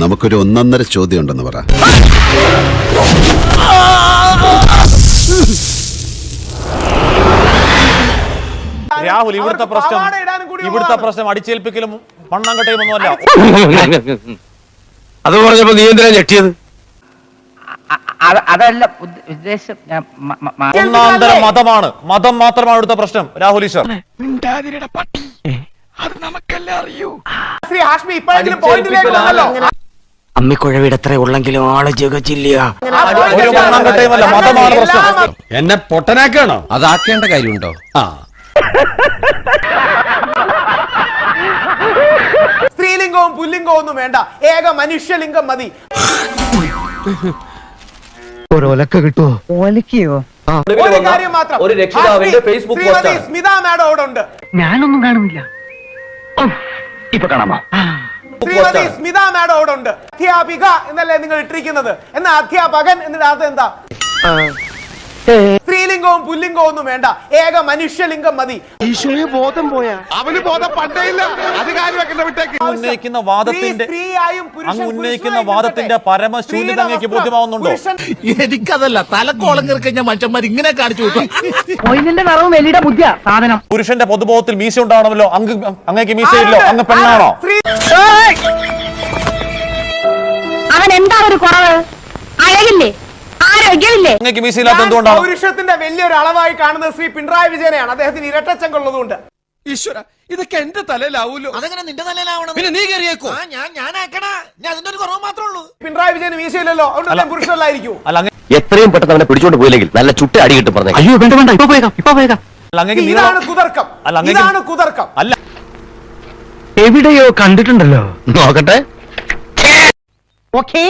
നമുക്കൊരു ഒന്നൊന്നര ചോദ്യം ഉണ്ടെന്ന് പറ. രാഹുൽ, ഇവിടുത്തെ പ്രശ്നം അടിച്ചേൽപ്പിക്കലും മണ്ണാങ്കട്ടയും ഒന്നുമല്ല. അത് പറഞ്ഞപ്പോ നീ എന്തിനാ ഞെട്ടിയത്? അതല്ല ഉദ്ദേശം. ഒന്നാന്തര മതമാണ്, മതം മാത്രമാണ് ഇവിടുത്തെ പ്രശ്നം. രാഹുൽ ഈശ്വർ, അമ്മിക്കുഴവിടെ എത്ര ഉള്ളെങ്കിലും ആള് ജഗച്ചില്ല. ഒരു മണ്ണാങ്കട്ടയുമല്ല, മതമാണ് പ്രശ്നം. എന്നെ പൊട്ടനാക്കാണോ? അതാക്കേണ്ട കാര്യമുണ്ടോ? സ്ത്രീലിംഗവും പുല്ലിംഗവും ഒന്നും വേണ്ട, ഏക മനുഷ്യലിംഗം മതി. ഒരൊലക്ക കിട്ടുമോ? ഒലക്കയോ? ഒരു കാര്യം മാത്രം, ശ്രീമതി സ്മിത മാഡം അവിടെ ഉണ്ട്. ഞാനൊന്നും കാണുന്നില്ല. ഇപ്പൊ കാണാമോ? ശ്രീമതി സ്മിത മാഡം അവിടെ ഉണ്ട്. അധ്യാപിക എന്നല്ലേ നിങ്ങൾ ഇട്ടിരിക്കുന്നത്, എന്നാ അധ്യാപകൻ എന്നിട്ട് അതെന്താ? സ്ത്രീലിംഗവും പുല്ലിംഗവും ഒന്നും വേണ്ട, ഏക മനുഷ്യലിംഗം മതി. ബോധം പോയാ അവന് ബോധം പണ്ടേയില്ല. ഉന്നയിക്കുന്ന വാദത്തിന്റെ പരമശൂന്യത അങ്ങേക്ക് ബോധ്യമാവുന്നുണ്ടോ? എനിക്കതല്ല, തലക്കോളം കയറിക്കഴിഞ്ഞ മനുഷ്യന്മാർ ഇങ്ങനെ കാണിച്ചു സാധനം. പുരുഷന്റെ പൊതുബോധത്തിൽ മീശ ഉണ്ടാവണമല്ലോ, അങ്ങേക്ക് മീശയില്ലോ, അങ്ങ് പെണ്ണാണോ? അവൻ എന്താ ഒരു കുറവ്? അഴകില്ലേ, ആരോഗ്യമില്ലേ? അങ്ങേക്ക് മീശയില്ലാത്ത എന്തുകൊണ്ടാണ്? പുരുഷത്തിന്റെ വലിയൊരു അളവായി കാണുന്നത് ശ്രീ പിണറായി വിജയനെയാണ്. അദ്ദേഹത്തിന് ഇരട്ടച്ചങ്കുള്ളതുകൊണ്ട്. ഈശ്വര, ഇതൊക്കെ എന്റെ തലയിലാവൂലോ? അതെങ്ങനെ നിന്റെ തലയിലാവണം? പിന്നെ നീ കയറിയേക്കോ? ഞാനാക്കണ, ഞാൻ അതിന്റെ ഒരു കുറവ് മാത്രമേ ഉള്ളൂ. പിണറായി വിജയന് വീശയില്ലല്ലോ, അതുകൊണ്ട് പുരുഷനല്ലായിരിക്കും. എത്രയും പെട്ടെന്ന് അവനെ പിടിച്ചോണ്ട് പോയില്ലെങ്കിൽ നല്ല ചുട്ട അടി കിട്ടും പറഞ്ഞു. അയ്യോ വേണ്ട വേണ്ട, ഇപ്പൊ പോയേക്കാം. ഇതാണ് കുതർക്കം, ഇതാണ് കുതർക്കം. അല്ല, എവിടെയോ കണ്ടിട്ടുണ്ടല്ലോ. നോക്കട്ടെ. ഓക്കേ.